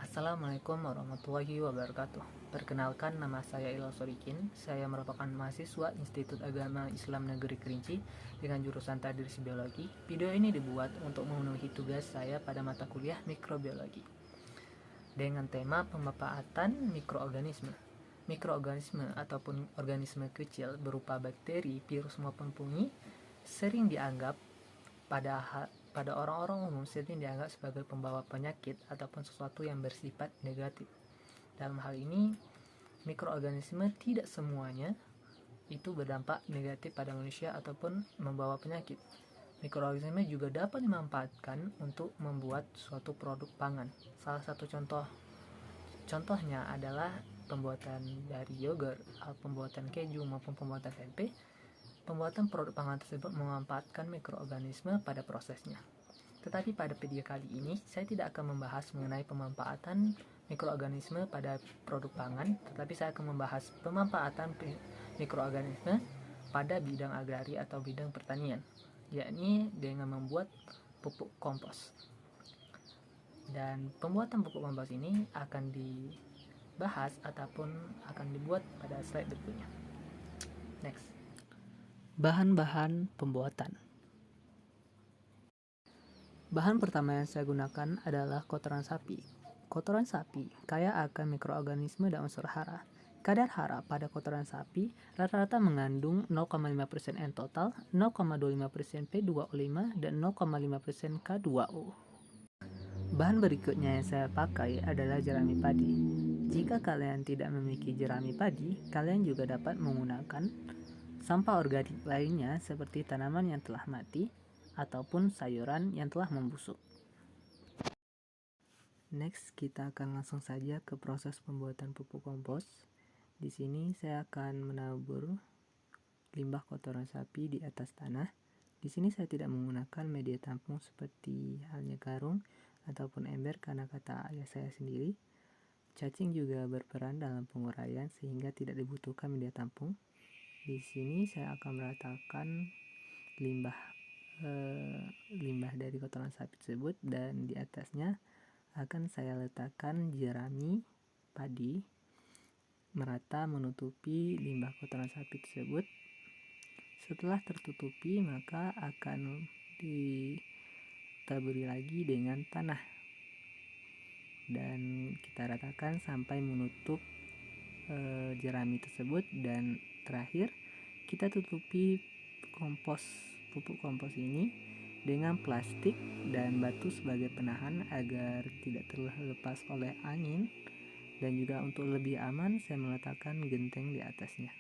Assalamualaikum warahmatullahi wabarakatuh. Perkenalkan, nama saya Ilham Sodikin. Saya merupakan mahasiswa Institut Agama Islam Negeri Kerinci dengan jurusan Tadris Biologi. Video ini dibuat untuk memenuhi tugas saya pada mata kuliah mikrobiologi dengan tema pemanfaatan mikroorganisme. Mikroorganisme ataupun organisme kecil berupa bakteri, virus maupun fungi sering dianggap pada orang-orang umum sering dianggap sebagai pembawa penyakit ataupun sesuatu yang bersifat negatif. Dalam hal ini, mikroorganisme tidak semuanya itu berdampak negatif pada manusia ataupun membawa penyakit. Mikroorganisme juga dapat dimanfaatkan untuk membuat suatu produk pangan. Salah satu contohnya adalah pembuatan dari yogurt, pembuatan keju maupun pembuatan tempe. Pembuatan produk pangan tersebut memanfaatkan mikroorganisme pada prosesnya. Tetapi pada video kali ini, saya tidak akan membahas mengenai pemanfaatan mikroorganisme pada produk pangan, tetapi saya akan membahas pemanfaatan mikroorganisme pada bidang agrari atau bidang pertanian, yakni dengan membuat pupuk kompos. Dan pembuatan pupuk kompos ini akan dibahas ataupun akan dibuat pada slide berikutnya. Next. Bahan-bahan pembuatan. Bahan pertama yang saya gunakan adalah kotoran sapi. Kotoran sapi kaya akan mikroorganisme dan unsur hara. Kadar hara pada kotoran sapi rata-rata mengandung 0,5% N total, 0,25% P2O5, dan 0,5% K2O. Bahan berikutnya yang saya pakai adalah jerami padi. Jika kalian tidak memiliki jerami padi, kalian juga dapat menggunakan sampah organik lainnya seperti tanaman yang telah mati ataupun sayuran yang telah membusuk. Next, kita akan langsung saja ke proses pembuatan pupuk kompos. Di sini saya akan menabur limbah kotoran sapi di atas tanah. Di sini saya tidak menggunakan media tampung seperti halnya karung ataupun ember karena kata ayah saya sendiri, cacing juga berperan dalam penguraian sehingga tidak dibutuhkan media tampung. Di sini saya akan meratakan limbah dari kotoran sapi tersebut, dan di atasnya akan saya letakkan jerami padi merata menutupi limbah kotoran sapi tersebut. Setelah tertutupi, maka akan ditaburi lagi dengan tanah dan kita ratakan sampai menutup jerami tersebut, dan terakhir kita tutupi pupuk kompos ini dengan plastik dan batu sebagai penahan agar tidak terlepas oleh angin, dan juga untuk lebih aman saya meletakkan genteng di atasnya.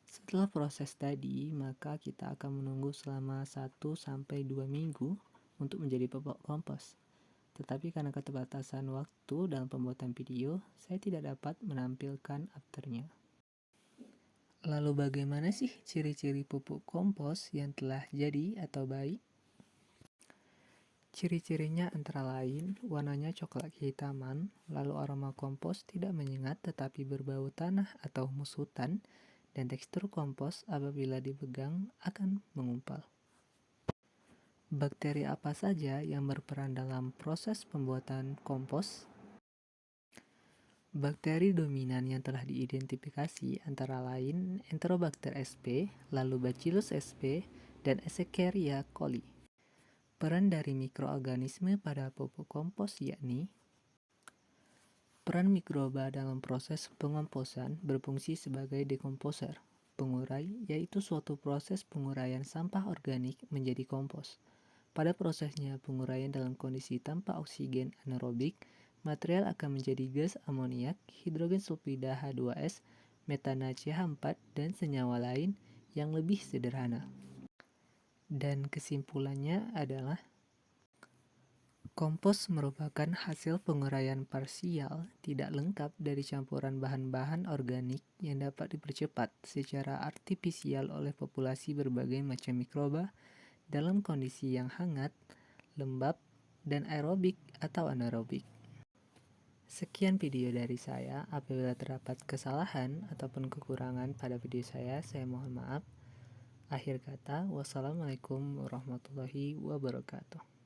Setelah proses tadi, maka kita akan menunggu selama 1-2 minggu untuk menjadi pupuk kompos. Tetapi karena keterbatasan waktu dalam pembuatan video, saya tidak dapat menampilkan afternya. Lalu bagaimana sih ciri-ciri pupuk kompos yang telah jadi atau baik? Ciri-cirinya antara lain warnanya coklat kehitaman, lalu aroma kompos tidak menyengat tetapi berbau tanah atau humus hutan, dan tekstur kompos apabila dipegang akan mengumpal. Bakteri apa saja yang berperan dalam proses pembuatan kompos? Bakteri dominan yang telah diidentifikasi antara lain Enterobacter sp, lalu Bacillus sp, dan Escherichia coli. Peran dari mikroorganisme pada pupuk kompos yakni peran mikroba dalam proses pengomposan berfungsi sebagai dekomposer, pengurai, yaitu suatu proses penguraian sampah organik menjadi kompos. Pada prosesnya penguraian dalam kondisi tanpa oksigen anaerobik, material akan menjadi gas amoniak, hidrogen sulfida H2S, metana CH4, dan senyawa lain yang lebih sederhana. Dan kesimpulannya adalah kompos merupakan hasil penguraian parsial tidak lengkap dari campuran bahan-bahan organik yang dapat dipercepat secara artifisial oleh populasi berbagai macam mikroba dalam kondisi yang hangat, lembab, dan aerobik atau anaerobik. Sekian video dari saya. Apabila terdapat kesalahan ataupun kekurangan pada video saya mohon maaf. Akhir kata, wassalamualaikum warahmatullahi wabarakatuh.